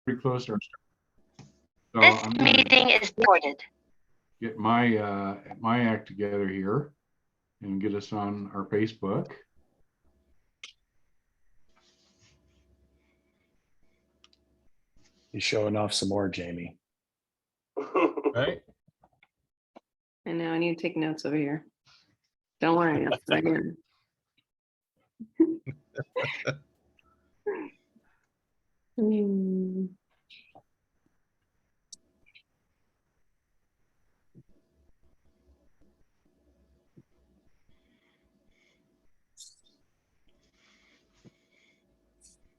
pretty close to our start. So This I'm gonna meeting is recorded. get my act together here and get us on our Facebook. He's showing off some more, Jamie. Right? I know, I need to take notes over here. Don't worry, I'll start in. Hmm.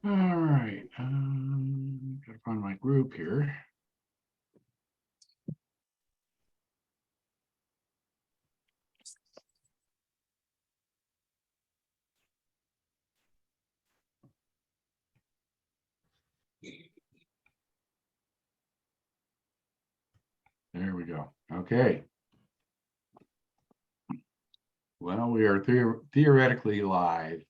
All right. Gotta find my group here. There we go. Okay. Well, we are theoretically live.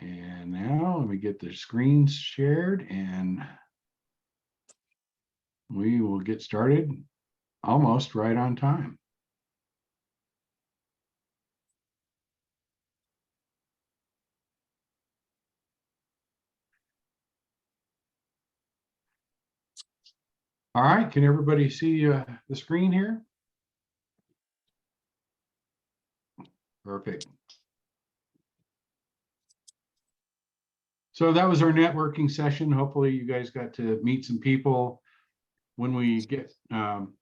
And now let me get the screens shared and we will get started almost right on time. All right, can everybody see the screen here? Perfect. So that was our networking session. Hopefully you guys got to meet some people. When we get in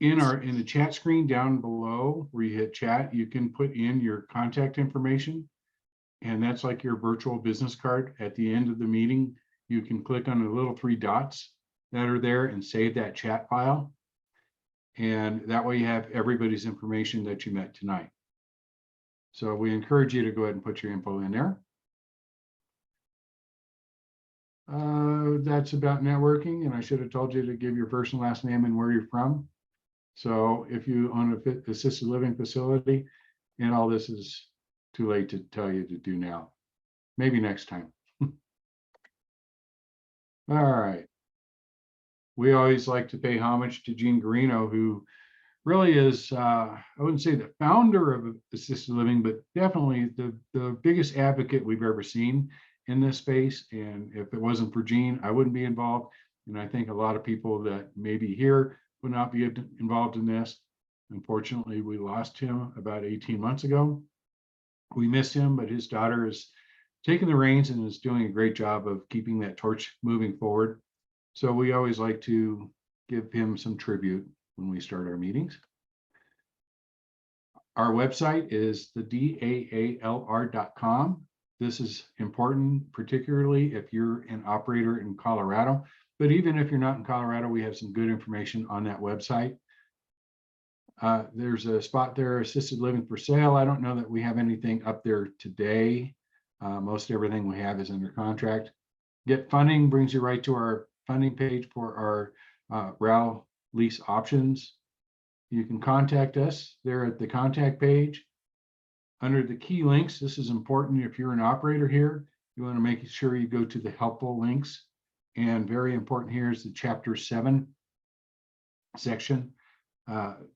the chat screen down below where you hit chat, you can put in your contact information. And that's like your virtual business card. At the end of the meeting, you can click on the little 3 dots that are there and save that chat file. And that way you have everybody's information that you met tonight. So we encourage you to go ahead and put your info in there. That's about networking, and I should have told you to give your first and last name and where you're from. So if you own an assisted living facility, and all this is too late to tell you to do now, maybe next time. All right. We always like to pay homage to Gene Garino, who really is, I wouldn't say the founder of assisted living, but definitely the biggest advocate we've ever seen in this space. And if it wasn't for Gene, I wouldn't be involved. And I think a lot of people that may be here would not be involved in this. Unfortunately, we lost him about 18 months ago. We miss him, but his daughter is taking the reins and is doing a great job of keeping that torch moving forward. So we always like to give him some tribute when we start our meetings. Our website is the DAALR.com. This is important, particularly if you're an operator in Colorado. But even if you're not in Colorado, we have some good information on that website. There's a spot there, assisted living for sale. I don't know that we have anything up there today. Most everything we have is under contract. Get funding brings you right to our funding page for our RAL lease options. You can contact us there at the contact page. Under the key links, this is important. If you're an operator here, you want to make sure you go to the helpful links. And very important here is the Chapter 7 section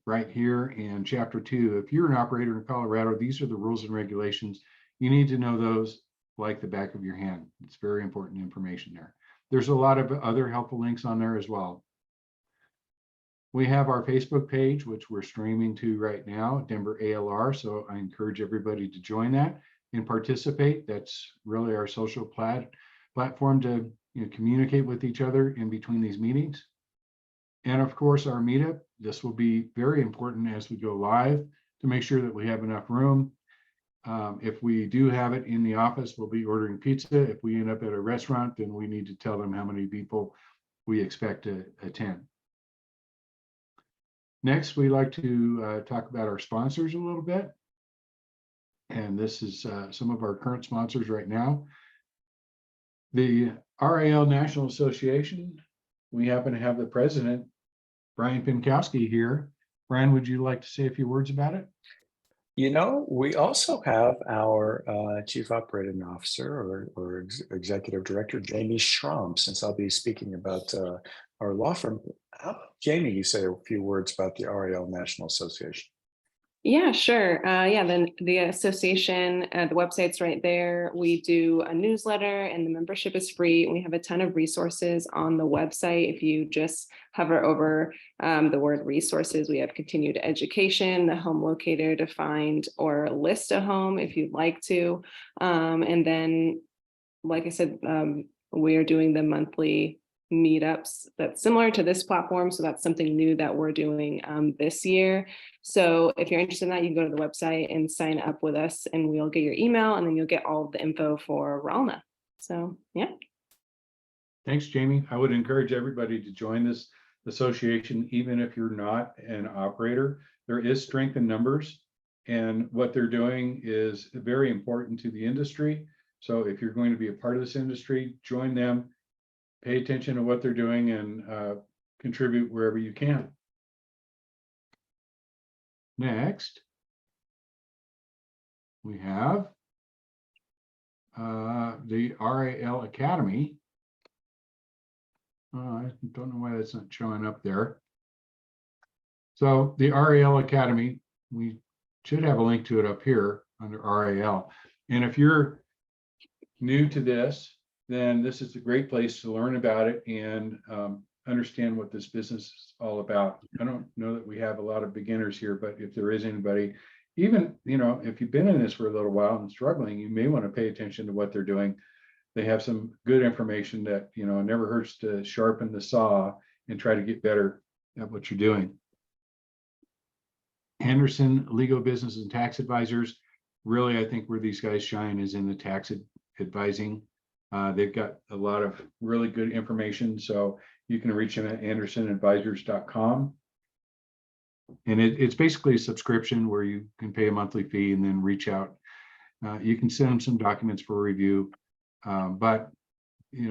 right here, and Chapter 2. If you're an operator in Colorado, these are the rules and regulations. You need to know those like the back of your hand. It's very important information there. There's a lot of other helpful links on there as well. We have our Facebook page, which we're streaming to right now, Denver ALR. So I encourage everybody to join that and participate. That's really our social platform to communicate with each other in between these meetings. And of course, our meetup. This will be very important as we go live to make sure that we have enough room. If we do have it in the office, we'll be ordering pizza. If we end up at a restaurant, then we need to tell them how many people we expect to attend. Next, we like to talk about our sponsors a little bit. And this is some of our current sponsors right now. The RAL National Association, we happen to have the president, Brian Pinkowski, here. Brian, would you like to say a few words about it? You know, we also have our Chief Operating Officer or Executive Director, Jamie Schramm, since I'll be speaking about our law firm. How about Jamie, you say a few words about the REL National Association. Yeah, sure. Yeah, then the association, the website's right there. We do a newsletter and the membership is free. We have a ton of resources on the website. If you just hover over the word resources, we have continued education, the home locator to find or list a home if you'd like to. And then, like I said, we are doing the monthly meetups that's similar to this platform. So that's something new that we're doing this year. So if you're interested in that, you can go to the website and sign up with us and we'll get your email and then you'll get all of the info for Ralna. So yeah. Thanks, Jamie. I would encourage everybody to join this association, even if you're not an operator. There is strength in numbers, and what they're doing is very important to the industry. So if you're going to be a part of this industry, join them, pay attention to what they're doing, and contribute wherever you can. Next, we have the RAL Academy. I don't know why that's not showing up there. So the RAL Academy, we should have a link to it up here under RAL. And if you're new to this, then this is a great place to learn about it and understand what this business is all about. I don't know that we have a lot of beginners here, but if there is anybody, even, if you've been in this for a little while and struggling, you may want to pay attention to what they're doing. They have some good information that, it never hurts to sharpen the saw and try to get better at what you're doing. Henderson Legal Business and Tax Advisors. Really, I think where these guys shine is in the tax advising. They've got a lot of really good information. So you can reach them at andersonadvisors.com. And it's basically a subscription where you can pay a monthly fee and then reach out. You can send them some documents for review. But,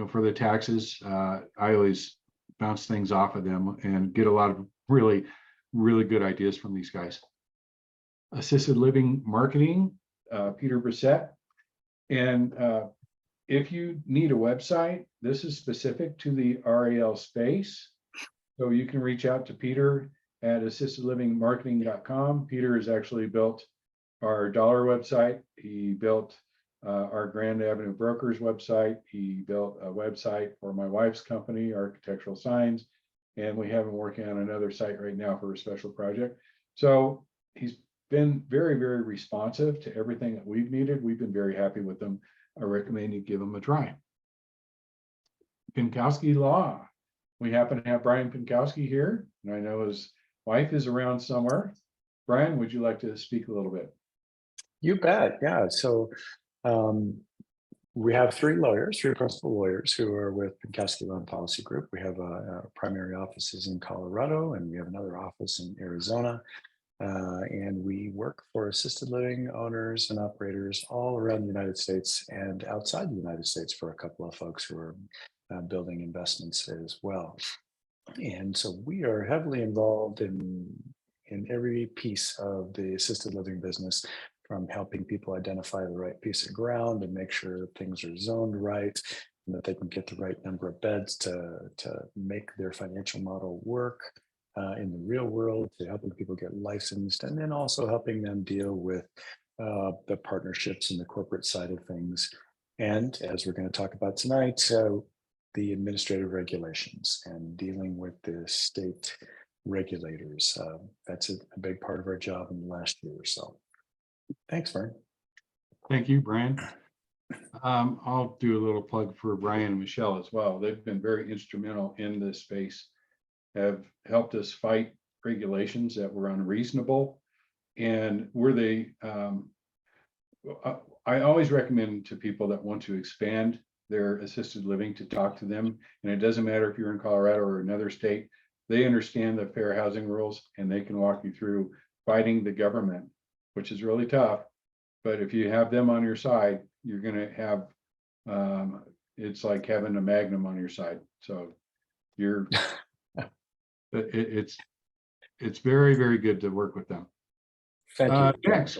for the taxes, I always bounce things off of them and get a lot of really, really good ideas from these guys. Assisted Living Marketing, Peter Brissett. And if you need a website, this is specific to the RAL space. So you can reach out to Peter at assistedlivingmarketing.com. Peter has actually built our dollar website. He built our Grand Avenue Brokers website. He built a website for my wife's company, Architectural Signs. And we have him working on another site right now for a special project. So he's been very, very responsive to everything that we've needed. We've been very happy with them. I recommend you give them a try. Pinkowski Law. We happen to have Brian Pinkowski here, and I know his wife is around somewhere. Brian, would you like to speak a little bit? You bet. Yeah. So we have three principal lawyers who are with Pinkowski Law and Policy Group. We have primary offices in Colorado, and we have another office in Arizona. And we work for assisted living owners and operators all around the United States and outside the United States for a couple of folks who are building investments as well. And so we are heavily involved in every piece of the assisted living business, from helping people identify the right piece of ground and make sure things are zoned right, and that they can get the right number of beds to make their financial model work in the real world, to helping people get licensed, and then also helping them deal with the partnerships and the corporate side of things. And as we're going to talk about tonight, the administrative regulations and dealing with the state regulators. That's a big part of our job in the last year or so. Thanks, Vern. Thank you, Brian. I'll do a little plug for Brian and Michelle as well. They've been very instrumental in this space, have helped us fight regulations that were unreasonable. And I always recommend to people that want to expand their assisted living to talk to them. And it doesn't matter if you're in Colorado or another state, they understand the fair housing rules and they can walk you through fighting the government, which is really tough. But if you have them on your side, you're going to have, it's like having a magnum on your side. So it's very, very good to work with them. Thank you. Next,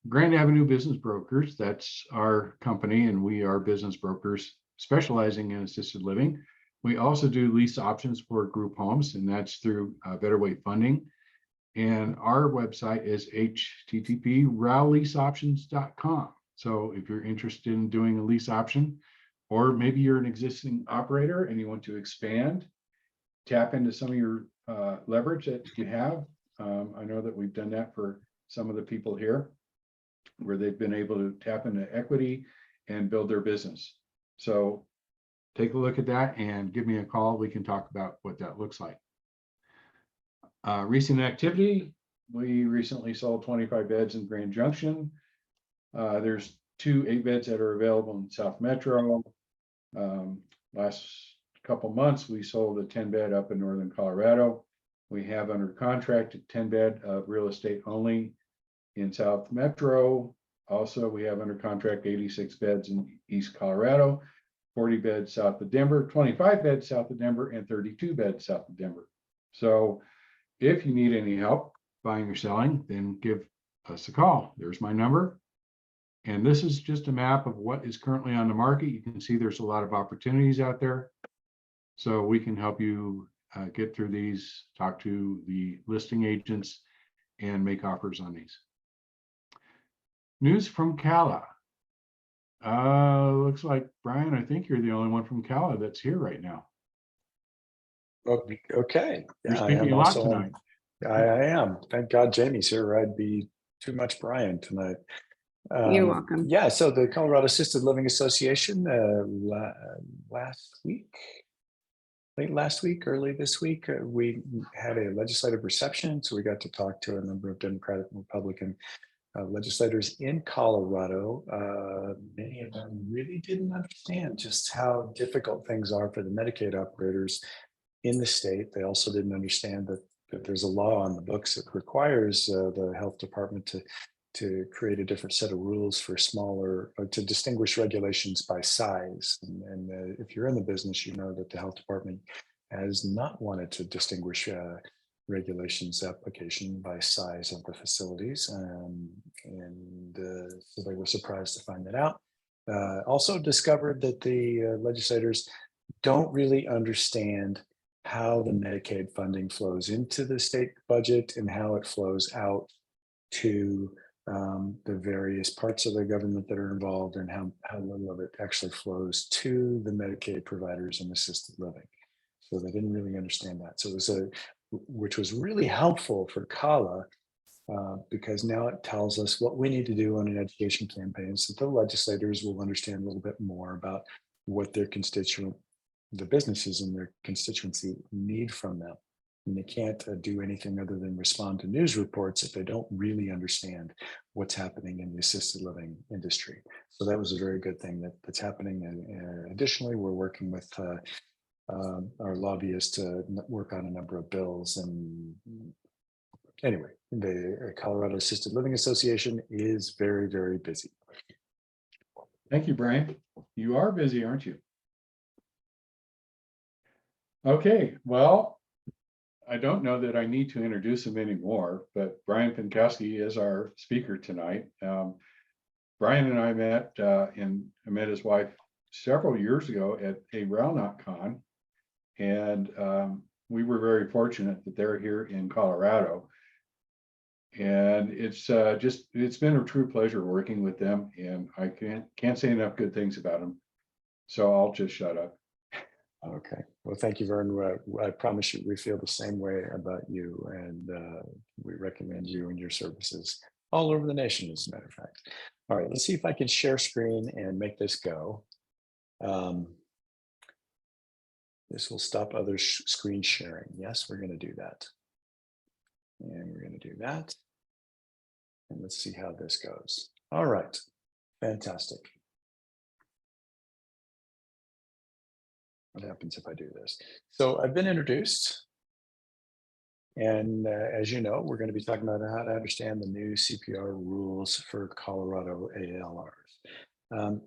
Grand Avenue Business Brokers. That's our company, and we are business brokers specializing in assisted living. We also do lease options for group homes, and that's through Better Way Funding. And our website is http://rowleaseoptions.com. So if you're interested in doing a lease option, or maybe you're an existing operator and you want to expand, tap into some of your leverage that you have. I know that we've done that for some of the people here, where they've been able to tap into equity and build their business. So take a look at that and give me a call. We can talk about what that looks like. Recent activity, we recently sold 25 beds in Grand Junction. There's 2 8-beds that are available in South Metro. Last couple months, we sold a 10-bed up in Northern Colorado. We have under contract a 10-bed of real estate only in South Metro. Also, we have under contract 86 beds in East Colorado, 40 beds south of Denver, 25 beds south of Denver, and 32 beds south of Denver. So if you need any help buying or selling, then give us a call. There's my number. And this is just a map of what is currently on the market. You can see there's a lot of opportunities out there. So we can help you get through these, talk to the listing agents, and make offers on these. News from CALA. Looks like, Brian, I think you're the only one from CALA that's here right now. Okay. You're Yeah, I speaking am a lot also tonight. I am. Thank God Jamie's here, or I'd be too much Brian tonight. You're welcome. Yeah, so the Colorado Assisted Living Association late last week, early this week, we had a legislative reception. So we got to talk to a number of Democratic and Republican legislators in Colorado. Many of them really didn't understand just how difficult things are for the Medicaid operators in the state. They also didn't understand that there's a law on the books that requires the health department to create a different set of rules for smaller, or to distinguish regulations by size. And if you're in the business, you know that the health department has not wanted to distinguish regulations application by size of the facilities. So they were surprised to find that out. Also discovered that the legislators don't really understand how the Medicaid funding flows into the state budget and how it flows out to the various parts of the government that are involved, and how little of it actually flows to the Medicaid providers in assisted living. So they didn't really understand that. So it was which was really helpful for CALA, because now it tells us what we need to do on an education campaign, so the legislators will understand a little bit more about what their the businesses in their constituency need from them. And they can't do anything other than respond to news reports if they don't really understand what's happening in the assisted living industry. So that was a very good thing that's happening. And additionally, we're working with our lobbyists to work on a number of bills. And anyway, the Colorado Assisted Living Association is very, very busy. Thank you, Brian. You are busy, aren't you? Okay, well, I don't know that I need to introduce him anymore, but Brian Pinkowski is our speaker tonight. Brian and I met and I met his wife several years ago at a RailNotCon, and we were very fortunate that they're here in Colorado. And it's been a true pleasure working with them, and I can't say enough good things about them. So I'll just shut up. Okay. Well, thank you very much. I promise you, we feel the same way about you, and we recommend you and your services all over the nation, as a matter of fact. All right, let's see if I can share screen and make this go. This will stop other screen sharing. Yes, we're going to do that. And we're going to do that. And let's see how this goes. All right, fantastic. What happens if I do this? So I've been introduced. And as you know, we're going to be talking about how to understand the new CPR rules for Colorado ALRs.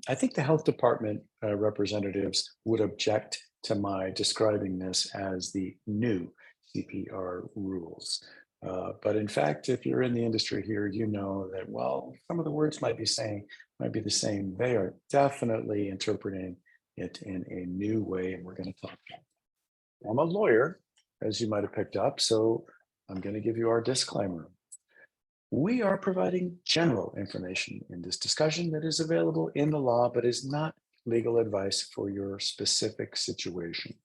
I think the health department representatives would object to my describing this as the new CPR rules. But in fact, if you're in the industry here, you know that, well, some of the words might be the same. They are definitely interpreting it in a new way, and we're going to talk. I'm a lawyer, as you might have picked up, so I'm going to give you our disclaimer. We are providing general information in this discussion that is available in the law, but is not legal advice for your specific situation.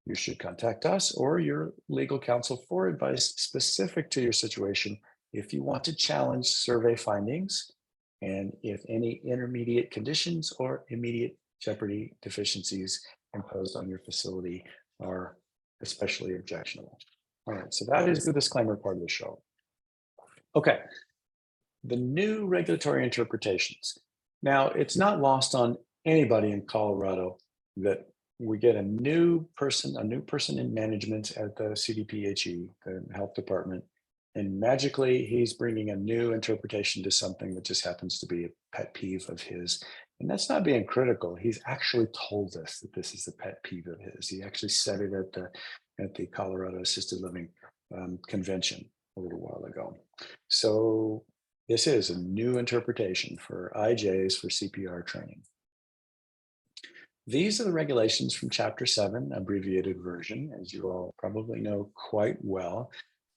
You should contact us or your legal counsel for advice specific to your situation if you want to challenge survey findings and if any intermediate conditions or immediate jeopardy deficiencies imposed on your facility are especially objectionable. All right, so that is the disclaimer part of the show. Okay, the new regulatory interpretations. Now, it's not lost on anybody in Colorado that we get a new person in management at the CDPHE, the health department, and magically he's bringing a new interpretation to something that just happens to be a pet peeve of his. And that's not being critical. He's actually told us that this is a pet peeve of his. He actually said it at the Colorado Assisted Living Convention a little while ago. So this is a new interpretation for IJs for CPR training. These are the regulations from Chapter 7, abbreviated version, as you all probably know quite well.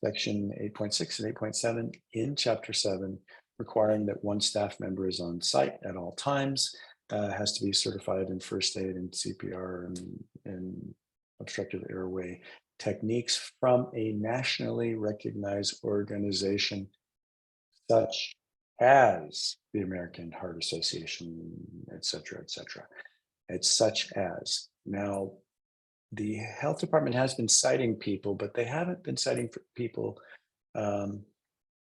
Section 8.6 and 8.7 in Chapter 7, requiring that one staff member is on site at all times, has to be certified in first aid and CPR and obstructive airway techniques from a nationally recognized organization such as the American Heart Association, et cetera, et cetera. It's such as. Now, the health department has been citing people, but they haven't been citing people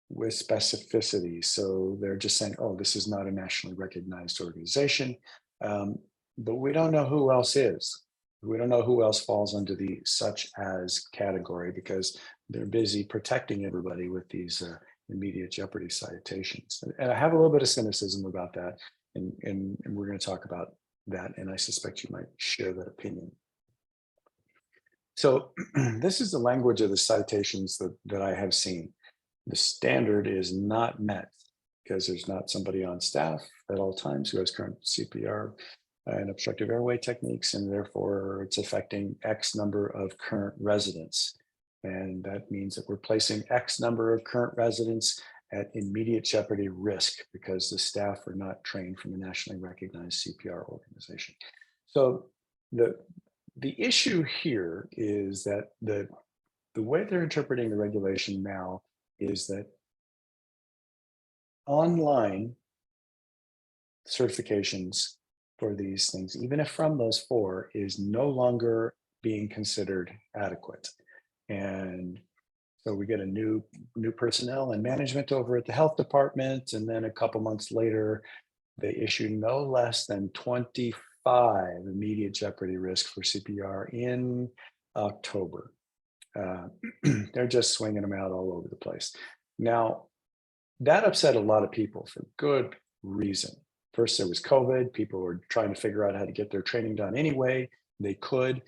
with specificity. So they're just saying, oh, this is not a nationally recognized organization. But we don't know who else is. We don't know who else falls under the such as category because they're busy protecting everybody with these immediate jeopardy citations. And I have a little bit of cynicism about that. And we're going to talk about that. And I suspect you might share that opinion. So this is the language of the citations that I have seen. The standard is not met because there's not somebody on staff at all times who has current CPR and obstructive airway techniques, and therefore it's affecting X number of current residents. And that means that we're placing X number of current residents at immediate jeopardy risk because the staff are not trained from a nationally recognized CPR organization. So the issue here is that the way they're interpreting the regulation now is that online certifications for these things, even if from those four, is no longer being considered adequate. And so we get a new personnel and management over at the health department, and then a couple months later, they issue no less than 25 immediate jeopardy risk for CPR in October. They're just swinging them out all over the place. Now, that upset a lot of people for good reason. First, there was COVID. People were trying to figure out how to get their training done anyway. They could.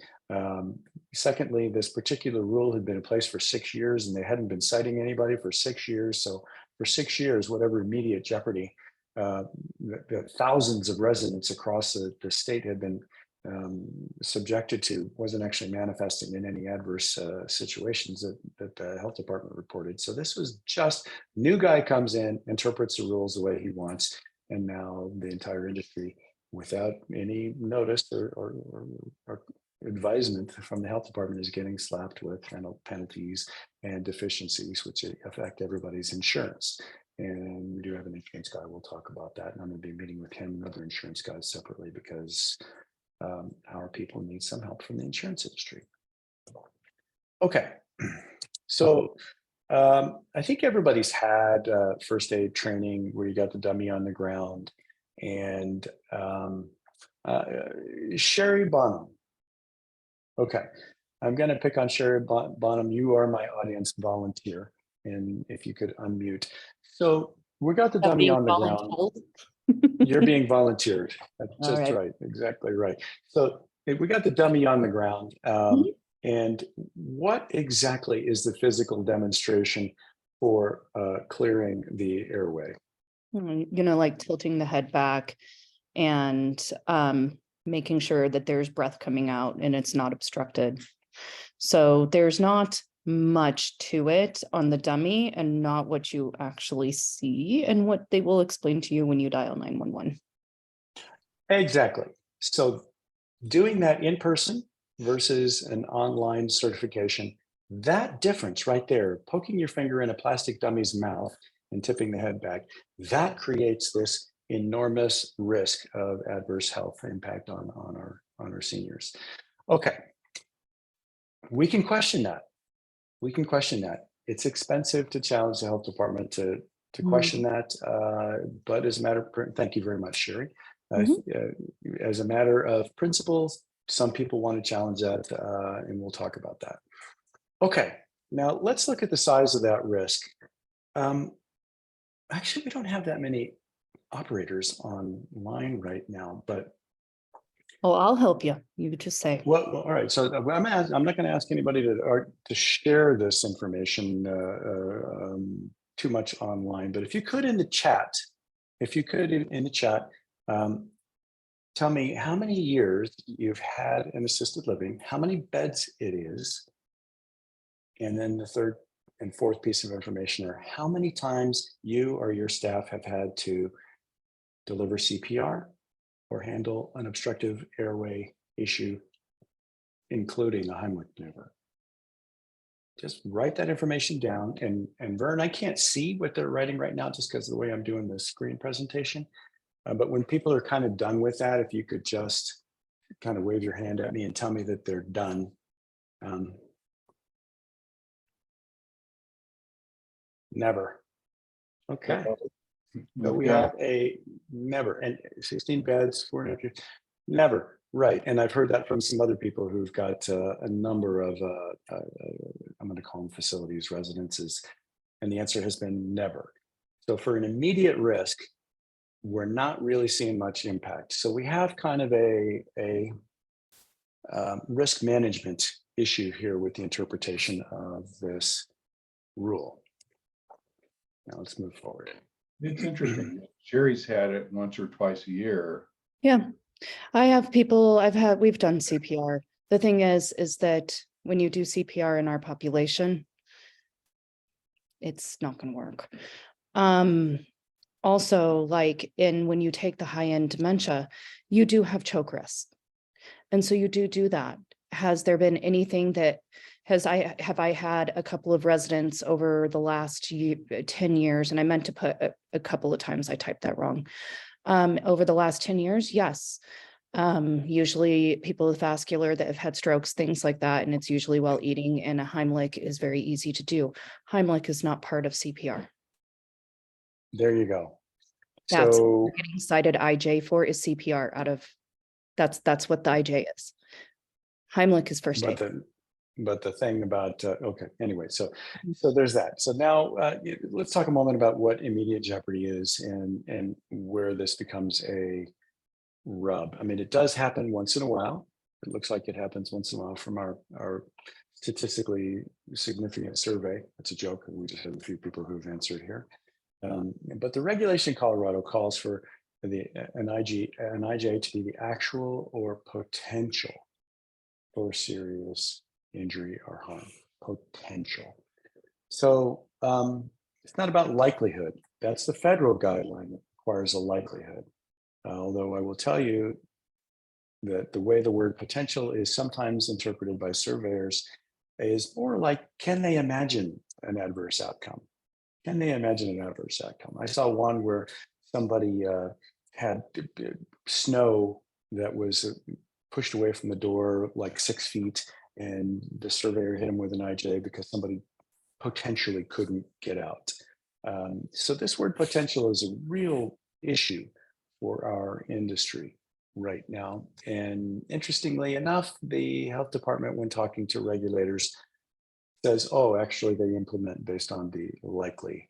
Secondly, this particular rule had been in place for 6 years and they hadn't been citing anybody for 6 years. So for 6 years, whatever immediate jeopardy the thousands of residents across the state had been subjected to wasn't actually manifesting in any adverse situations that the health department reported. So this was just new guy comes in, interprets the rules the way he wants, and now the entire industry, without any notice or advisement from the health department, is getting slapped with penalties and deficiencies, which affect everybody's insurance. And we do have an insurance guy. We'll talk about that. And I'm going to be meeting with him and other insurance guys separately because our people need some help from the insurance industry. Okay. So I think everybody's had first aid training where you got the dummy on the ground. And Sherry Bonham. Okay. I'm going to pick on Sherry Bonham. You are my audience volunteer. And if you could unmute. So we got the dummy on the ground. You're being volunteered. That's just right. Exactly right. So we got the dummy on the ground. And what exactly is the physical demonstration for clearing the airway. Like tilting the head back and making sure that there's breath coming out and it's not obstructed. So there's not much to it on the dummy and not what you actually see and what they will explain to you when you dial 911. Exactly. So doing that in person versus an online certification, that difference right there, poking your finger in a plastic dummy's mouth and tipping the head back, that creates this enormous risk of adverse health impact on our seniors. Okay, we can question that. We can question that. It's expensive to challenge the health department to question that, but as a matter of, thank you very much, Sherry. As a matter of principles, some people want to challenge that, and we'll talk about that. Okay, now let's look at the size of that risk. Actually, we don't have that many operators online right now, but Oh, I'll help you. You just say. well, all right. So I'm not going to ask anybody to share this information too much online, but if you could in the chat, tell me how many years you've had an assisted living, how many beds it is, and then the third and fourth piece of information are how many times you or your staff have had to deliver CPR or handle an obstructive airway issue, including a Heimlich maneuver. Just write that information down. And Vern, I can't see what they're writing right now just because of the way I'm doing the screen presentation. But when people are kind of done with that, if you could just kind of wave your hand at me and tell me that they're done. Never. Okay. But we have a never, and 16 beds, 400, never. Right. And I've heard that from some other people who've got a number of, I'm going to call them facilities, residences. And the answer has been never. So for an immediate risk, we're not really seeing much impact. So we have kind of a risk management issue here with the interpretation of this rule. Now let's move forward. It's interesting. Sherry's had it once or twice a year. Yeah, I have people we've done CPR. The thing is that when you do CPR in our population, it's not going to work. Also, like when you take the high-end dementia, you do have choke risks. And so you do that. Has there been anything that have I had a couple of residents over the last 10 years, and I meant to put a couple of times, I typed that wrong. Over the last 10 years, yes. Usually people with vascular that have had strokes, things like that, and it's usually while eating, and a Heimlich is very easy to do. Heimlich is not part of CPR. There you go. That's So what you're getting cited IJ for is CPR out of, that's what the IJ is. Heimlich is first aid. But the thing about, okay, anyway, so there's that. So now let's talk a moment about what immediate jeopardy is and where this becomes a rub. I mean, it does happen once in a while. It looks like it happens once in a while from our statistically significant survey. That's a joke. We just have a few people who've answered here. But the regulation in Colorado calls for an IJ to be the actual or potential for serious injury or harm, potential. So it's not about likelihood. That's the federal guideline that requires a likelihood. Although I will tell you that the way the word potential is sometimes interpreted by surveyors is more like, can they imagine an adverse outcome? Can they imagine an adverse outcome? I saw one where somebody had snow that was pushed away from the door like 6 feet, and the surveyor hit him with an IJ because somebody potentially couldn't get out. So this word potential is a real issue for our industry right now. And interestingly enough, the health department, when talking to regulators, says, oh, actually they implement based on the likely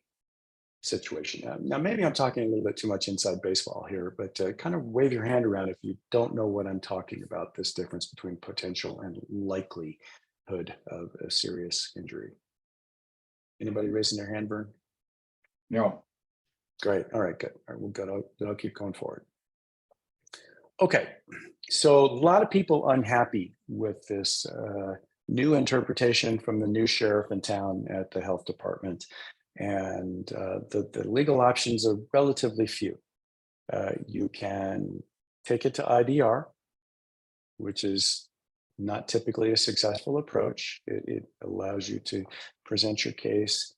situation. Now, maybe I'm talking a little bit too much inside baseball here, but kind of wave your hand around if you don't know what I'm talking about, this difference between potential and likelihood of a serious injury. Anybody raising their hand, Vern? No. Great. All right, good. All right, we'll go. I'll keep going forward. Okay, so a lot of people unhappy with this new interpretation from the new sheriff in town at the health department, and the legal options are relatively few. You can take it to IDR, which is not typically a successful approach. It allows you to present your case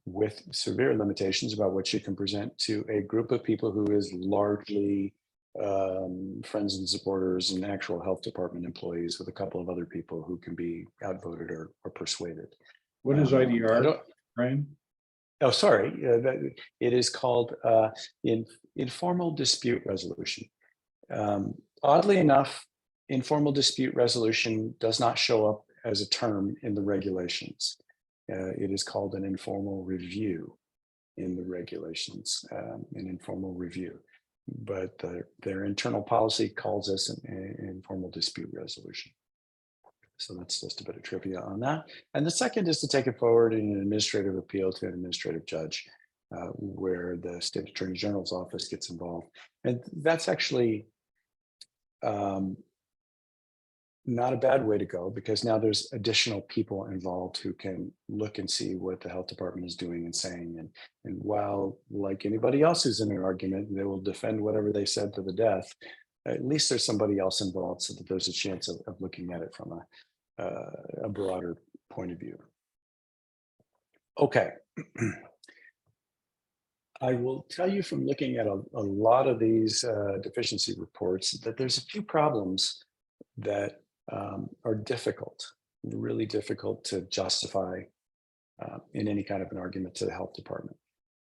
with severe limitations about what you can present to a group of people who is largely friends and supporters and actual health department employees, with a couple of other people who can be outvoted or persuaded. What is I IDR, don't- Brian? Oh, sorry. It is called informal dispute resolution. Oddly enough, informal dispute resolution does not show up as a term in the regulations. It is called an informal review in the regulations, an informal review. But their internal policy calls us an informal dispute resolution. So that's just a bit of trivia on that. And the second is to take it forward in an administrative appeal to an administrative judge, where the state attorney general's office gets involved. And that's actually not a bad way to go, because now there's additional people involved who can look and see what the health department is doing and saying. And while, like anybody else who's in an argument, they will defend whatever they said to the death, at least there's somebody else involved, so that there's a chance of looking at it from a broader point of view. Okay. I will tell you from looking at a lot of these deficiency reports that there's a few problems that are difficult, really difficult to justify in any kind of an argument to the health department.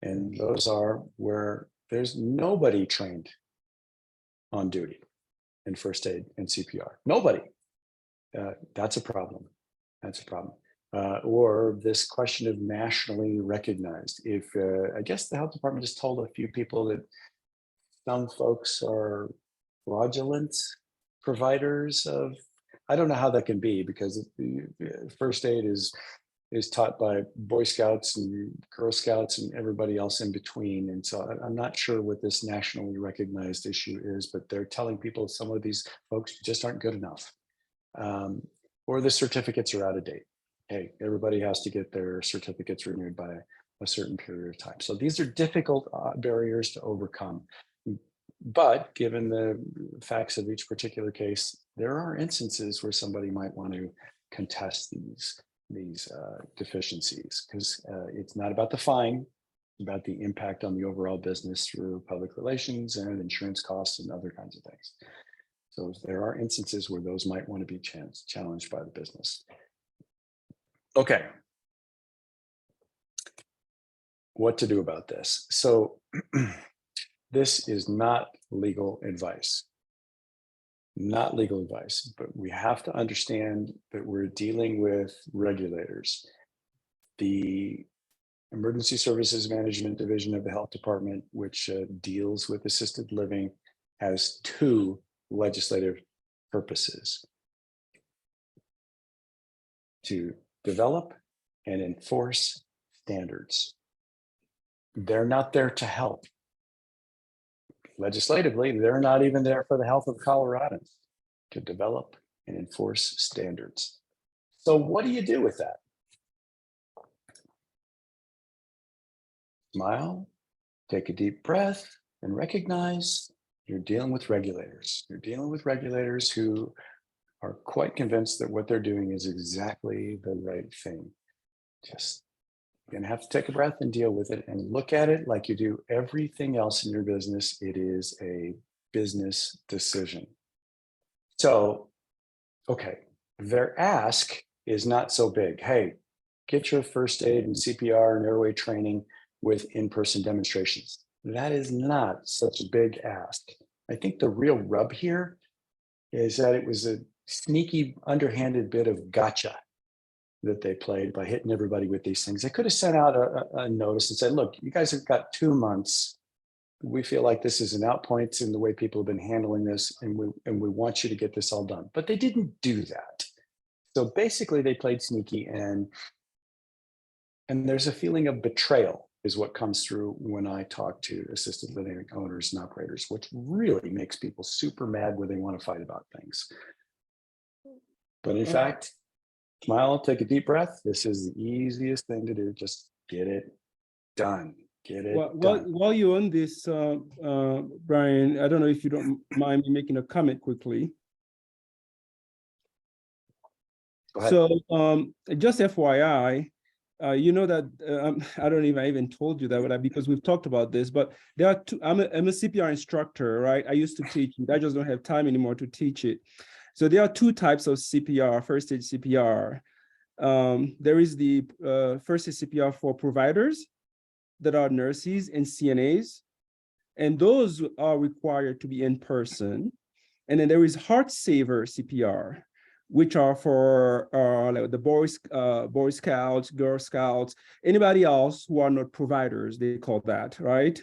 And those are where there's nobody trained on duty in first aid and CPR. Nobody. That's a problem. That's a problem. Or this question of nationally recognized. If I guess the health department just told a few people that some folks are fraudulent providers of, I don't know how that can be, because first aid is taught by Boy Scouts and Girl Scouts and everybody else in between. And so I'm not sure what this nationally recognized issue is, but they're telling people some of these folks just aren't good enough. Or the certificates are out of date. Hey, everybody has to get their certificates renewed by a certain period of time. So these are difficult barriers to overcome. But given the facts of each particular case, there are instances where somebody might want to contest these deficiencies, because it's not about the fine, it's about the impact on the overall business through public relations and insurance costs and other kinds of things. So there are instances where those might want to be challenged by the business. Okay. What to do about this? So this is not legal advice. Not legal advice, but we have to understand that we're dealing with regulators. The Emergency Services Management Division of the Health Department, which deals with assisted living, has two legislative purposes: to develop and enforce standards. They're not there to help. Legislatively, they're not even there for the health of Coloradans, to develop and enforce standards. So what do you do with that? Smile, take a deep breath, and recognize you're dealing with regulators. You're dealing with regulators who are quite convinced that what they're doing is exactly the right thing. Just, you're gonna have to take a breath and deal with it, and look at it like you do everything else in your business. It is a business decision. So, okay, their ask is not so big. Hey, get your first aid and CPR and airway training with in-person demonstrations. That is not such a big ask. I think the real rub here is that it was a sneaky, underhanded bit of gotcha that they played by hitting everybody with these things. They could have sent out a notice and said, look, you guys have got 2 months. We feel like this is an out point in the way people have been handling this, and we want you to get this all done. But they didn't do that. So basically they played sneaky, and And there's a feeling of betrayal is what comes through when I talk to assisted living owners and operators, which really makes people super mad when they want to fight about things. But in fact, smile, take a deep breath. This is the easiest thing to do. Just get it done. Get it done. While you're on this, Brian, I don't know if you don't mind me making a comment quickly. Go ahead. So just FYI, you know that I don't know if I even told you that, but because we've talked about this, but there are two. I'm a CPR instructor, right? I used to teach it. I just don't have time anymore to teach it. So there are two types of CPR, first aid CPR. There is the first aid CPR for providers that are nurses and CNAs, and those are required to be in person. And then there is heart saver CPR, which are for like the Boy Scouts, Girl Scouts, anybody else who are not providers, they call that, right?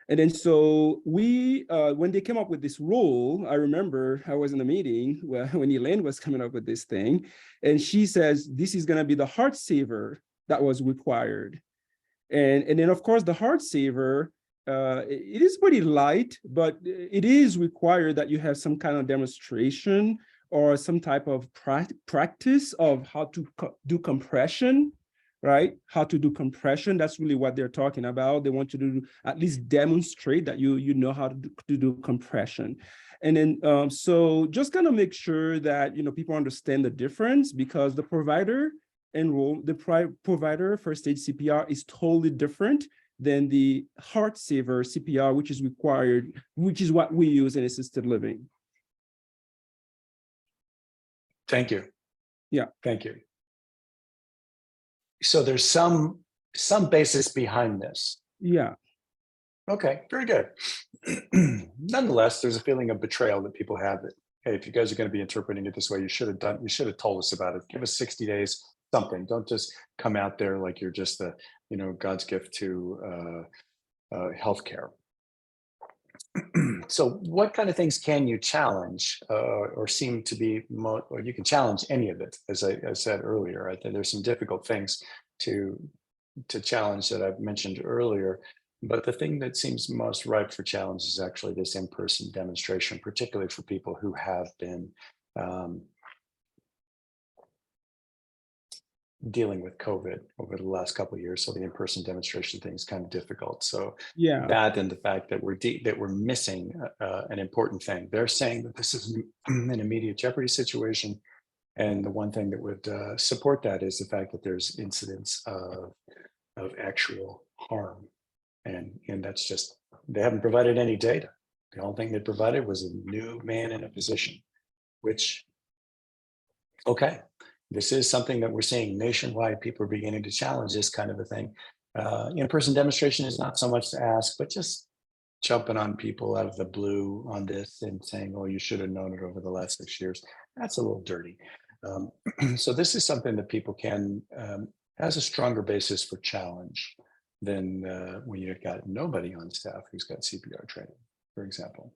And then so we, when they came up with this rule, I remember I was in a meeting when Elaine was coming up with this thing, and she says, this is gonna be the heart saver that was required. And then of course the heart saver, it is pretty light, but it is required that you have some kind of demonstration or some type of practice of how to do compression, right? How to do compression, that's really what they're talking about. They want you to at least demonstrate that you know how to do compression. And then, so just kind of make sure that, you know, people understand the difference, because the provider provider first aid CPR is totally different than the heart saver CPR, which is required, which is what we use in assisted living. Thank you. Yeah. Thank you. So there's some basis behind this. Yeah. Okay, very good. Nonetheless, there's a feeling of betrayal that people have that, hey, if you guys are going to be interpreting it this way, you should have told us about it. Give us 60 days, something. Don't just come out there like you're just the, you know, God's gift to healthcare. So what kind of things can you challenge or seem to be, or you can challenge any of it, as I said earlier. I think there's some difficult things to challenge that I've mentioned earlier, but the thing that seems most ripe for challenge is actually this in-person demonstration, particularly for people who have been dealing with COVID over the last couple of years. So the in-person demonstration thing is kind of difficult. So Yeah. that and the fact that we're missing an important thing. They're saying that this is an immediate Jeopardy situation. And the one thing that would support that is the fact that there's incidents of actual harm. And that's just, they haven't provided any data. The only thing they provided was a new man in a position, which, okay. This is something that we're seeing nationwide. People are beginning to challenge this kind of a thing. In-person demonstration is not so much to ask, but just jumping on people out of the blue on this and saying, oh, you should have known it over the last 6 years. That's a little dirty. So this is something that people can, has a stronger basis for challenge than when you've got nobody on staff who's got CPR training, for example.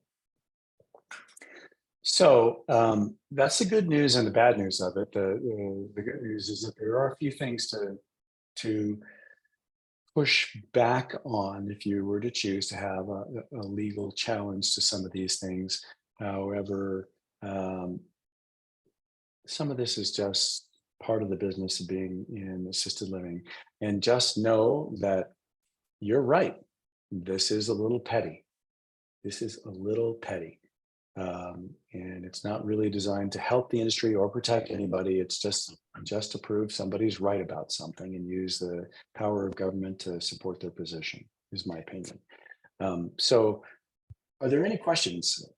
So that's the good news and the bad news of it. The good news is that there are a few things to push back on if you were to choose to have a legal challenge to some of these things. However, some of this is just part of the business of being in assisted living. And just know that you're right. This is a little petty. This is a little petty. And it's not really designed to help the industry or protect anybody. It's just to prove somebody's right about something and use the power of government to support their position, is my opinion. So are there any questions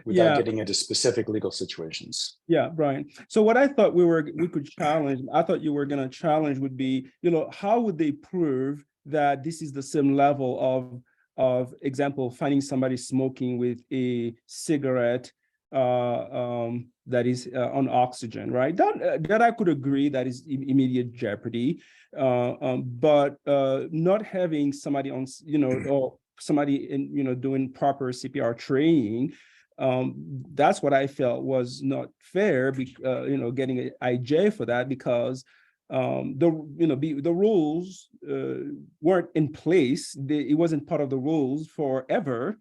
without getting into specific legal situations? Yeah, Brian. So what I thought we could challenge, I thought you were going to challenge would be, you know, how would they prove that this is the same level of example, finding somebody smoking with a cigarette that is on oxygen, right? That I could agree that is immediate jeopardy, but not having somebody on, you know, or somebody in, you know, doing proper CPR training, that's what I felt was not fair, you know, getting an IJ for that, because the rules weren't in place. It wasn't part of the rules forever,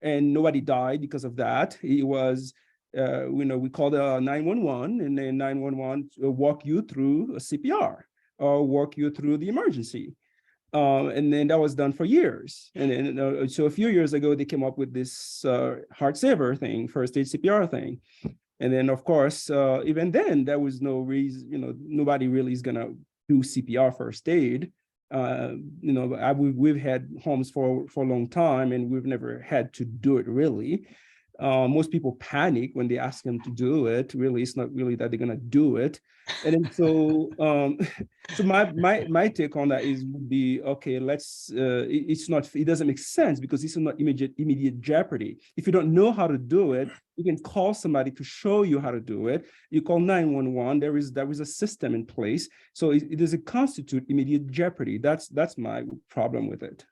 and nobody died because of that. It was, we called 911, and then 911 walk you through a CPR or walk you through the emergency. And then that was done for years. And then, so a few years ago, they came up with this heart saver thing, first aid CPR thing. And then, of course, even then, there was no reason, nobody really is going to do CPR first aid. We've had homes for a long time, and we've never had to do it really. Most people panic when they ask them to do it. Really, it's not really that they're going to do it. And then so my take on that would be, okay, it doesn't make sense because it's not immediate jeopardy. If you don't know how to do it, you can call somebody to show you how to do it. You call 911. There is a system in place, so it doesn't constitute immediate jeopardy. That's my problem with it.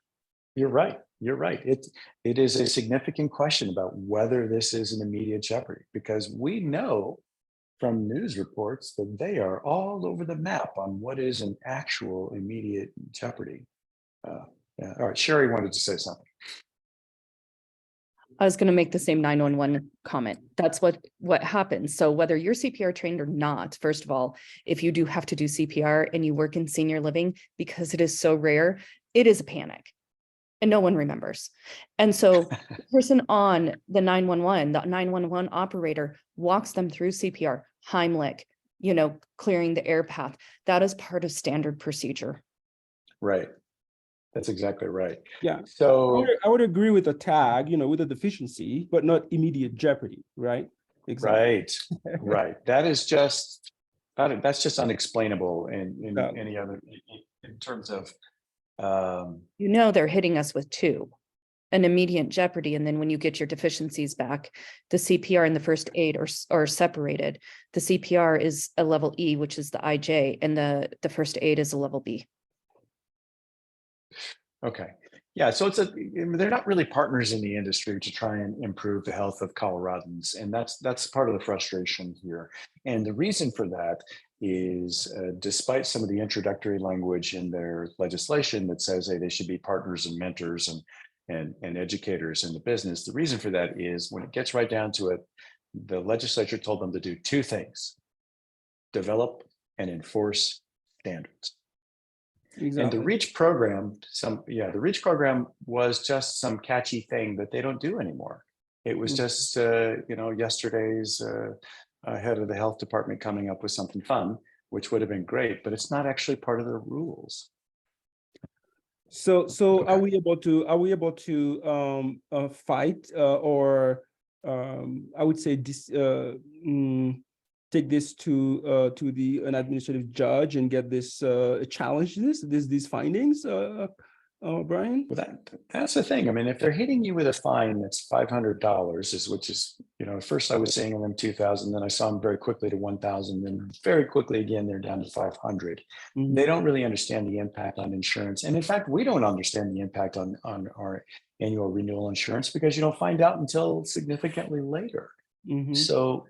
You're right. You're right. It is a significant question about whether this is an immediate jeopardy, because we know from news reports that they are all over the map on what is an actual immediate jeopardy. Yeah. All right, Sherry wanted to say something. I was going to make the same 911 comment. That's what happens. So whether you're CPR trained or not, first of all, if you do have to do CPR and you work in senior living, because it is so rare, it is a panic. And no one remembers. And so the person on the 911 operator walks them through CPR, Heimlich, clearing the air path. That is part of standard procedure. Right. That's exactly right. Yeah. So I would agree with the tag, with a deficiency, but not immediate jeopardy, right? Exactly. Right. Right. That's just unexplainable in any other, in terms of they're hitting us with two, an immediate jeopardy. And then when you get your deficiencies back, the CPR and the first aid are separated. The CPR is a level E, which is the IJ, and the first aid is a level B. Okay. Yeah. So they're not really partners in the industry to try and improve the health of Coloradans. And that's part of the frustration here. And the reason for that is despite some of the introductory language in their legislation that says, hey, they should be partners and mentors and educators in the business. The reason for that is when it gets right down to it, the legislature told them to do two things: develop and enforce standards. Exactly. And the REACH program, the REACH program was just some catchy thing that they don't do anymore. It was just, yesterday's head of the health department coming up with something fun, which would have been great, but it's not actually part of the rules. So Okay. Are we able to fight or I would say this take this to an administrative judge and get this challenge these findings, Brian? Well, that's the thing. I mean, if they're hitting you with a fine that's $500, which is, at first I was seeing them 2,000, then I saw them very quickly to 1,000, then very quickly again they're down to 500. Mm-hmm. They don't really understand the impact on insurance, and in fact, we don't understand the impact on our annual renewal insurance because you don't find out until significantly later. Mm-hmm. So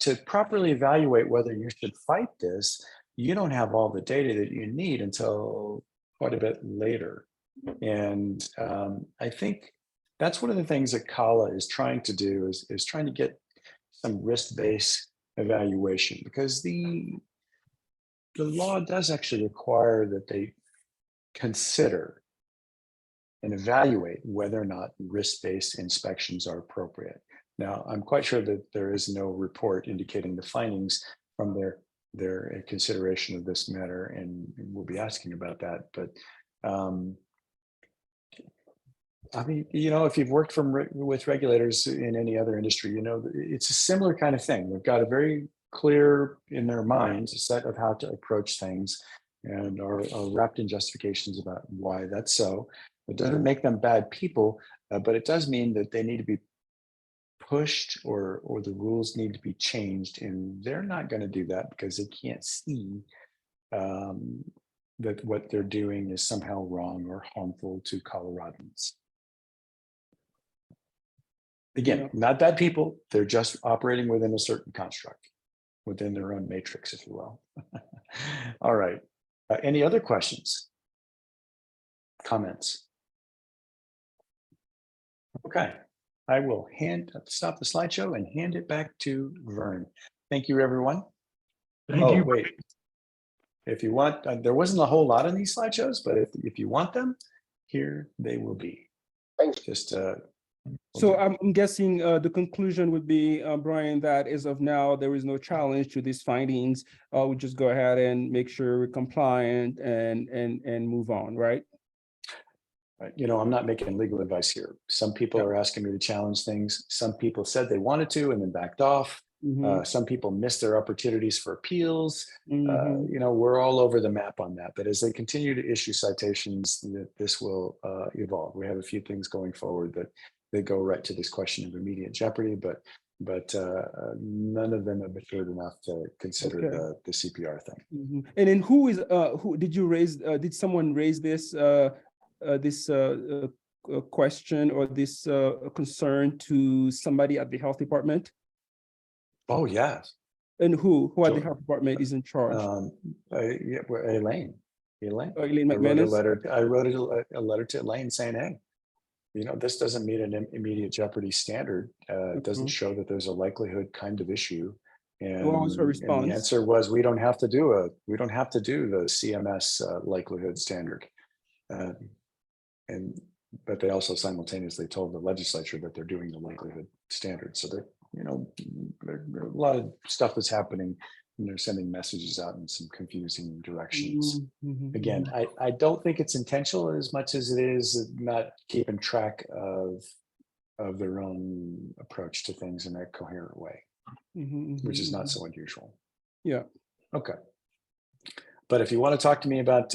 to properly evaluate whether you should fight this, you don't have all the data that you need until quite a bit later. And I think that's one of the things that CALA is trying to do is trying to get some risk-based evaluation, because the law does actually require that they consider and evaluate whether or not risk-based inspections are appropriate. Now, I'm quite sure that there is no report indicating the findings from their consideration of this matter, and we'll be asking about that. But I mean, if you've worked with regulators in any other industry, it's a similar kind of thing. They've got a very clear in their minds a set of how to approach things and are wrapped in justifications about why that's so. It doesn't make them bad people, but it does mean that they need to be pushed or the rules need to be changed, and they're not going to do that because they can't see that what they're doing is somehow wrong or harmful to Coloradans. Again, not bad people, they're just operating within a certain construct. within their own matrix, if you will. All right. Any other questions? Comments? Okay. I will stop the slideshow and hand it back to Vern. Thank you, everyone. Thank you. Wait. If you want, there wasn't a whole lot in these slideshows, but if you want them, here they will be. Thanks. Just So I'm guessing the conclusion would be, Brian, that as of now, there is no challenge to these findings. We just go ahead and make sure we're compliant and move on, right? I'm not making legal advice here. Some people are asking me to challenge things. Some people said they wanted to and then backed off. Some people missed their opportunities for appeals. We're all over the map on that. But as they continue to issue citations, this will evolve. We have a few things going forward that they go right to this question of immediate jeopardy, but none of them have matured enough to consider the CPR thing. And then who did you raise? Did someone raise this question or this concern to somebody at the health department? Oh, yes. And who at the Sure. health department is in charge? Elaine. Elaine I wrote McManus? a letter to Elaine saying, hey, this doesn't meet an immediate jeopardy standard. It doesn't show that there's a likelihood kind of issue. And, What was her and response? the answer was, we don't have to do the CMS likelihood standard. But they also simultaneously told the legislature that they're doing the likelihood standard. So there's a lot of stuff that's happening, and they're sending messages out in some confusing directions. Again, I don't think it's intentional as much as it is not keeping track of their own approach to things in a coherent way, which is not so unusual. Yeah. Okay. But if you want to talk to me about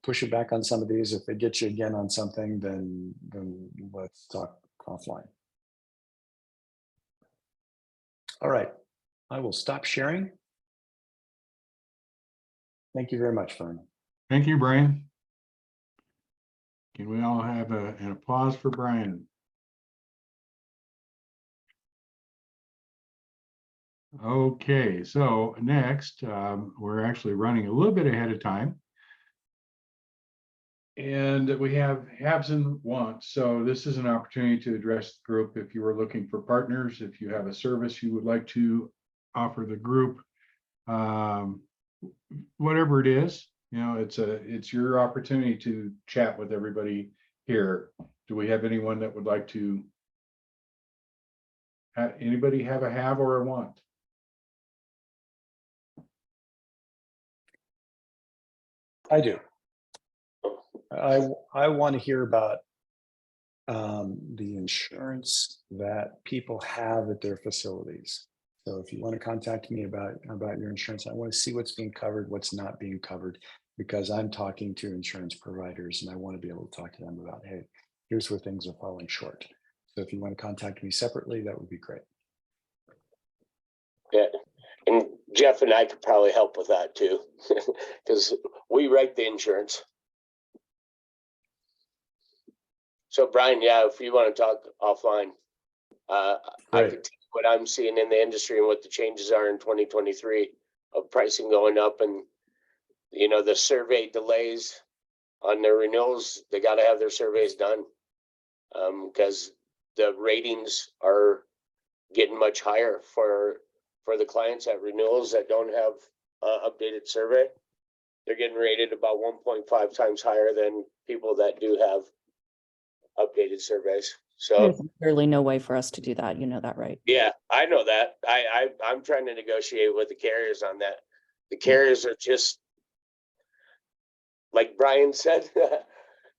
pushing back on some of these, if they get you again on something, then let's talk offline. All right. I will stop sharing. Thank you very much, Vern. Thank you, Brian. Can we all have an applause for Brian? Okay, so next, we're actually running a little bit ahead of time. And we have haves and wants. So this is an opportunity to address the group. If you are looking for partners, if you have a service you would like to offer the group, whatever it is, it's your opportunity to chat with everybody here. Do we have anyone that would like to? Anybody have a have or a want? I do. I want to hear about the insurance that people have at their facilities. So if you want to contact me about your insurance, I want to see what's being covered, what's not being covered, because I'm talking to insurance providers and I want to be able to talk to them about, hey, here's where things are falling short. So if you want to contact me separately, that would be great. Yeah, and Jeff and I could probably help with that too, because we write the insurance. So Brian, yeah, if you want to talk offline, I could tell you what I'm seeing in the industry and what the changes are in 2023 of pricing going up, and the survey delays on their renewals. They got to have their surveys done because the ratings are getting much higher for the clients at renewals that don't have updated survey. They're getting rated about 1.5 times higher than people that do have updated surveys. So There's clearly no way for us to do that. You know that, right? yeah, I know that. I'm trying to negotiate with the carriers on that. The carriers are just, like Brian said,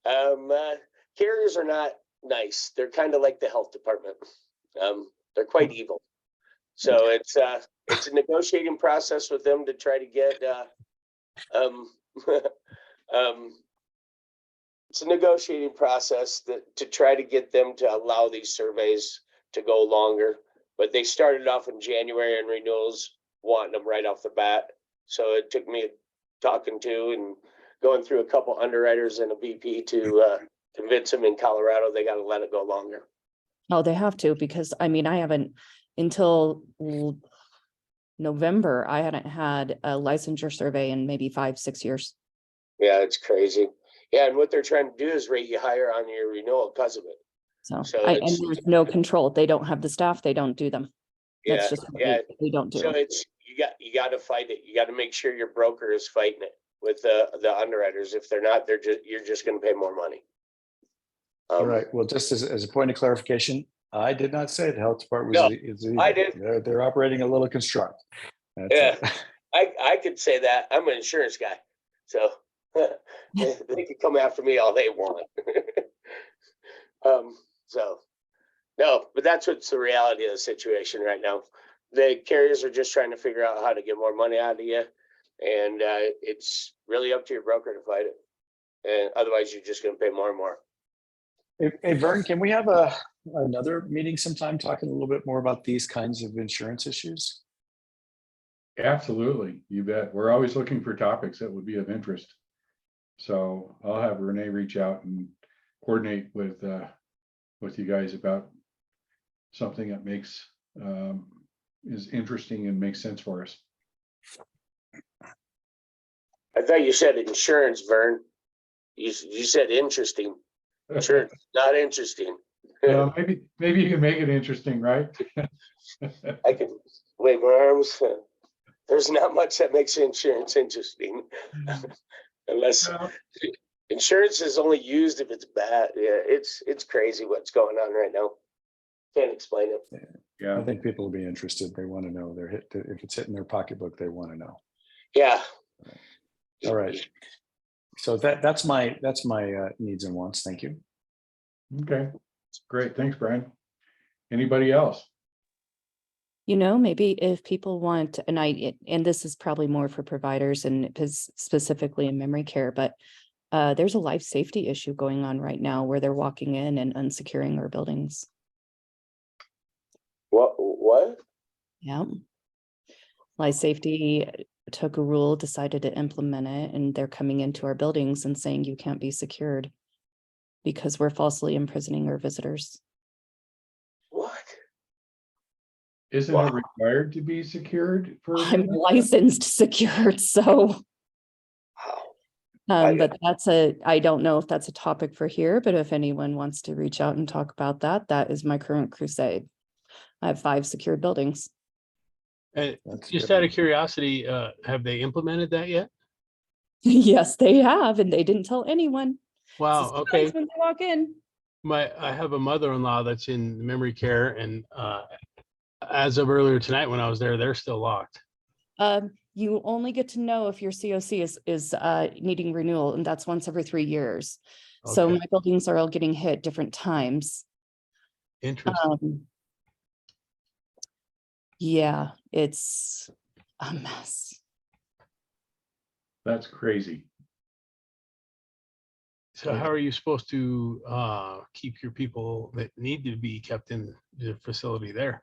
carriers are not nice. They're kind of like the health department. They're quite evil. So it's a negotiating process with them to try to get it's a negotiating process to try to get them to allow these surveys to go longer. But they started off in January and renewals wanting them right off the bat. So it took me talking to and going through a couple underwriters and a VP to convince them in Colorado they got to let it go longer. Oh, they have to, because I haven't until November, I hadn't had a licensure survey in maybe 5-6 years. Yeah, it's crazy. Yeah, and what they're trying to do is rate you higher on your renewal because of it. So, So and it's, there's no control. They don't have the staff. They don't do them. yeah, That's just what yeah. they don't do. So it's, you got to fight it. You got to make sure your broker is fighting it with the underwriters. If they're not, you're just going to pay more money. All right. Well, just as a point of clarification, I did not say the health department No, is evil. I did. They're operating a little constrained. That's Yeah. it. I could say that. I'm an insurance guy, so they could come after me all they want. So no, but that's what's the reality of the situation right now. The carriers are just trying to figure out how to get more money out of you, and it's really up to your broker to fight it. And otherwise, you're just going to pay more and more. Hey, Vern, can we have another meeting sometime talking a little bit more about these kinds of insurance issues? Absolutely, you bet. We're always looking for topics that would be of interest. So I'll have Renee reach out and coordinate with you guys about something that makes is interesting and makes sense for us. I thought you said insurance, Vern. You said interesting. Sure, not interesting. Well, maybe you can make it interesting, right? I can wave my arms. There's not much that makes insurance interesting, unless insurance is only used if it's bad. Yeah, it's crazy what's going on right now. Can't explain it. Yeah, I think people will be interested. They want to know. If it's hitting their pocketbook, they want to know. Yeah. All right. So that's my needs and wants. Thank you. okay, great. Thanks, Brian. Anybody else? You know, maybe if people want, and this is probably more for providers and specifically in memory care, but there's a life safety issue going on right now where they're walking in and unsecuring our buildings. What? Yeah. Life safety took a rule, decided to implement it, and they're coming into our buildings and saying you can't be secured because we're falsely imprisoning our visitors. What? Isn't it required to be secured for? I'm licensed secured, so. Wow. But I don't know if that's a topic for here, but if anyone wants to reach out and talk about that, that is my current crusade. I have 5 secured buildings. And That's just good. out of curiosity, have they implemented that yet? Yes, they have, and they didn't tell anyone. Wow. It's a surprise Okay. when they walk in. I have a mother-in-law that's in memory care, and as of earlier tonight when I was there, they're still locked. You only get to know if your COC is needing renewal, and that's once every 3 years. So Okay. my buildings are all getting hit different times. Interesting. Yeah, it's a mess. That's crazy. So how are you supposed to keep your people that need to be kept in the facility there?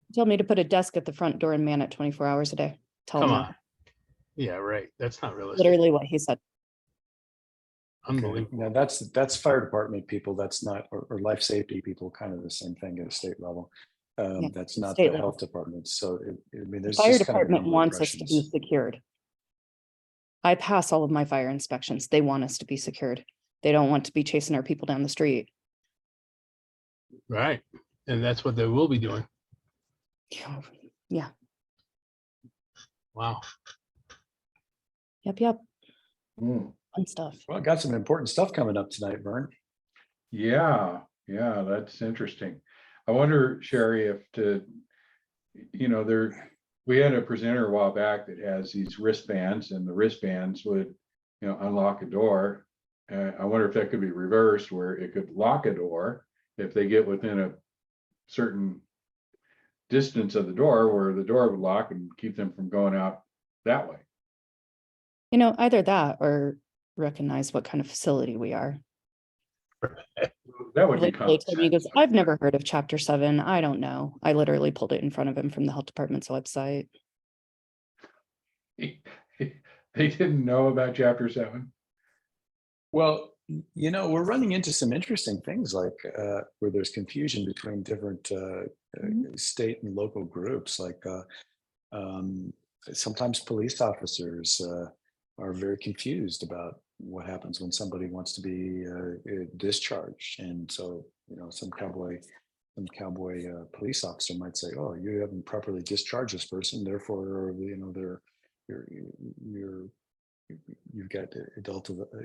He told me to put a desk at the front door and man it 24 hours a day. Tell Come him on. Yeah, right. That's not realistic. literally what he said. Unbelievable. Now that's fire department people. That's not or life safety people. Kind of the same thing at a state level. Yeah, That's not state the level. health department. So I mean, The there's fire just kind of a department number of wants us to be questions. secured. I pass all of my fire inspections. They want us to be secured. They don't want to be chasing our people down the street. Right. And that's what they will be doing. Yeah. Wow. Yep. Mm. Fun stuff. Well, got some important stuff coming up tonight, Vern. Yeah, that's interesting. I wonder, Sherry, if we had a presenter a while back that has these wristbands, and the wristbands would, unlock a door. I wonder if that could be reversed, where it could lock a door if they get within a certain distance of the door, where the door would lock and keep them from going out that way. Either that or recognize what kind of facility we are. That would be Literally told me, he goes, I've never heard of Chapter 7. I don't know. I literally pulled it in front of him from the health department's website. They didn't know about Chapter 7. Well, we're running into some interesting things like where there's confusion between different state and local groups. Like Sometimes police officers are very confused about what happens when somebody wants to be discharged. And so, some cowboy police officer might say, "Oh, you haven't properly discharged this person, therefore, you've got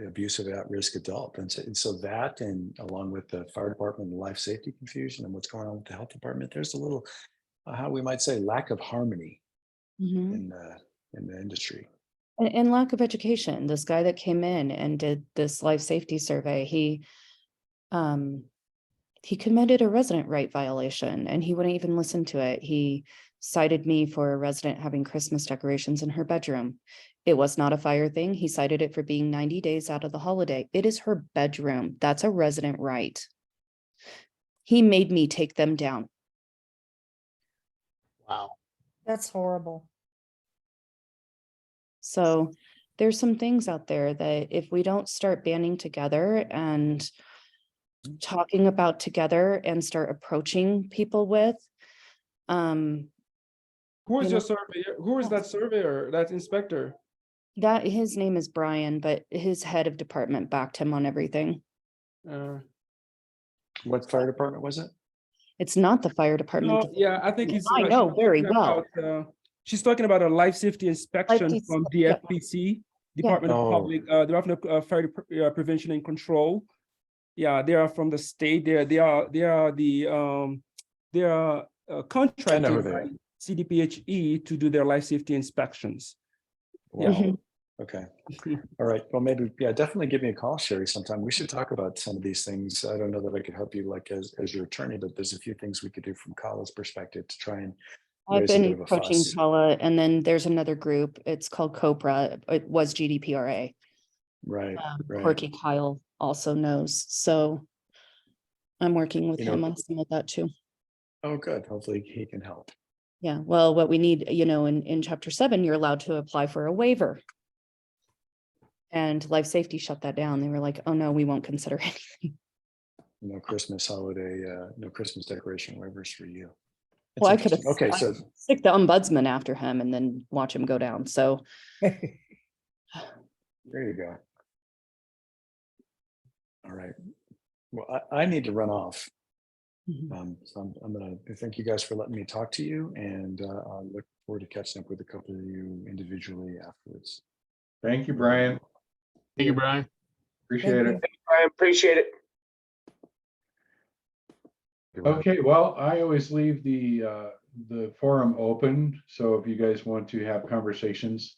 abusive at-risk adult." And so that, and along with the fire department and life safety confusion and what's going on with the health department, there's a little, how we might say, lack of harmony in the industry. And lack of education. This guy that came in and did this life safety survey, he committed a resident right violation and he wouldn't even listen to it. He cited me for a resident having Christmas decorations in her bedroom. It was not a fire thing. He cited it for being 90 days out of the holiday. It is her bedroom. That's a resident right. He made me take them down. Wow. That's horrible. So there's some things out there that if we don't start banding together and talking about together and start approaching people with, Who is you your know- surveyor? Who is that surveyor, that inspector? that his name is Brian, but his head of department backed him on everything. What fire department was it? It's not the fire department. No, yeah, I think it's. I know very well. She's talking about a life safety inspection safety- from yeah. DFPC, Department of Oh. Department of Fire Prevention and Control. Yeah, they are from the state. They are contracted who they by are. CDPHE to do their life safety inspections. Wow. Mhm. Okay. All right. Well, maybe, yeah, definitely give me a call, Sherry, sometime. We should talk about some of these things. I don't know that I could help you like as your attorney, but there's a few things we could do from Kala's perspective to try and I've raise a bit been of a approaching fuss. Paula, and then there's another group. It's called COPRA. It was GDPRA. Right, right. Corky Kyle also knows. So I'm working with You know- him on some of that too. Oh, good. Hopefully he can help. Yeah, well, what we need, in chapter 7, you're allowed to apply for a waiver. And life safety shut that down. They were like, oh no, we won't consider anything. No Christmas holiday, no Christmas decoration waivers for you. That's Well, I could have interesting. Okay, so stick the ombudsman after him and then watch him go down. So there you go. All right. Well, I need to run off. So I'm gonna thank you guys for letting me talk to you, and I'll look forward to catching up with a couple of you individually afterwards. Thank you, Brian. Thank you, Brian. Appreciate Thank it. I appreciate it. Okay, well, I always leave the forum open. So if you guys want to have conversations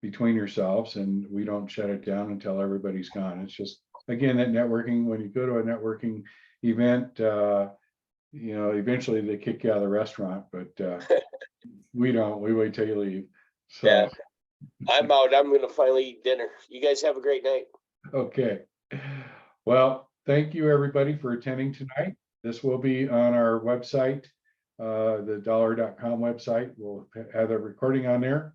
between yourselves, and we don't shut it down until everybody's gone. It's just, again, that networking, when you go to a networking event, eventually they kick you out of the restaurant, but we don't, we wait till you leave. So, Yeah. I'm out. I'm gonna finally eat dinner. You guys have a great night. okay. Well, thank you, everybody, for attending tonight. This will be on our website, the dollar.com website. We'll have a recording on there.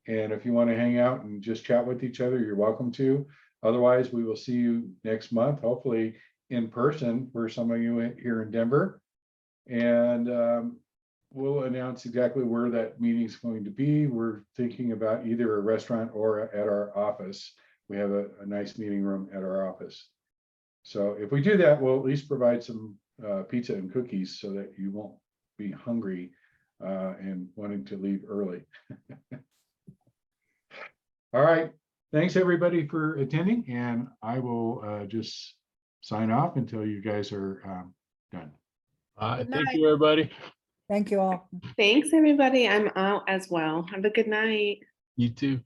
And if you want to hang out and just chat with each other, you're welcome to. Otherwise, we will see you next month, hopefully in person for some of you here in Denver. And we'll announce exactly where that meeting is going to be. We're thinking about either a restaurant or at our office. We have a nice meeting room at our office. So if we do that, we'll at least provide some pizza and cookies so that you won't be hungry and wanting to leave early. All right. Thanks, everybody, for attending. And I will just sign off until you guys are done. Good Thank night. you, everybody. Thank you all. Thanks, everybody. I'm out as well. Have a good night. You too.